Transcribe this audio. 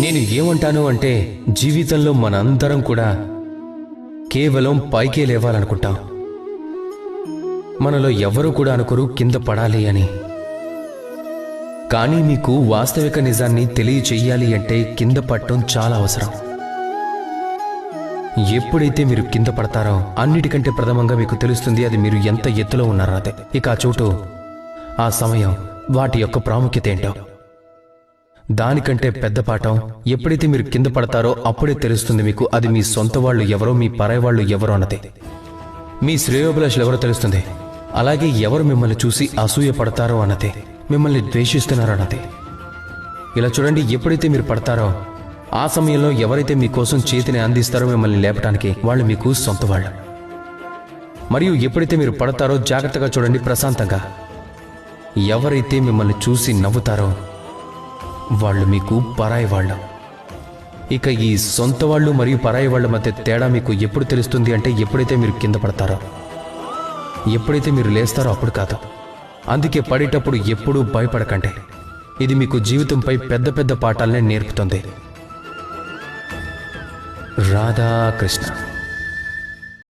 నేను ఏమంటాను అంటే జీవితంలో మనందరం కూడా కేవలం పైకే లేవాలనుకుంటాం. మనలో ఎవరూ కూడా అనుకోరు కింద పడాలి అని. కానీ మీకు వాస్తవిక నిజాన్ని తెలియచెయ్యాలి అంటే కింద పడటం చాలా అవసరం. ఎప్పుడైతే మీరు కింద పడతారో అన్నిటికంటే ప్రథమంగా మీకు తెలుస్తుంది అది మీరు ఎంత ఎత్తులో ఉన్నారో అదే. ఇక ఆ చోటు, ఆ సమయం, వాటి యొక్క ప్రాముఖ్యత ఏంటో. దానికంటే పెద్ద పాఠం, ఎప్పుడైతే మీరు కింద పడతారో అప్పుడే తెలుస్తుంది మీకు అది మీ సొంత వాళ్ళు ఎవరో, మీ పరాయి వాళ్ళు ఎవరో అన్నది. మీ శ్రేయోభిలాషులు ఎవరో తెలుస్తుంది. అలాగే ఎవరు మిమ్మల్ని చూసి అసూయ పడతారో అన్నది, మిమ్మల్ని ద్వేషిస్తున్నారో అన్నది. ఇలా చూడండి, ఎప్పుడైతే మీరు పడతారో ఆ సమయంలో ఎవరైతే మీకోసం చేతిని అందిస్తారో మిమ్మల్ని లేపటానికి, వాళ్ళు మీకు సొంత వాళ్ళు. మరియు ఎప్పుడైతే మీరు పడతారో జాగ్రత్తగా చూడండి, ప్రశాంతంగా. ఎవరైతే మిమ్మల్ని చూసి నవ్వుతారో వాళ్ళు మీకు పరాయి వాళ్ళు. ఇక ఈ సొంత వాళ్ళు మరియు పరాయి వాళ్ళ మధ్య తేడా మీకు ఎప్పుడు తెలుస్తుంది అంటే ఎప్పుడైతే మీరు కింద పడతారో. ఎప్పుడైతే మీరు లేస్తారో అప్పుడు కాదు. అందుకే పడేటప్పుడు ఎప్పుడూ భయపడకండి. ఇది మీకు జీవితంపై పెద్ద పెద్ద పాఠాలనే నేర్పుతుంది. రాధాకృష్ణ.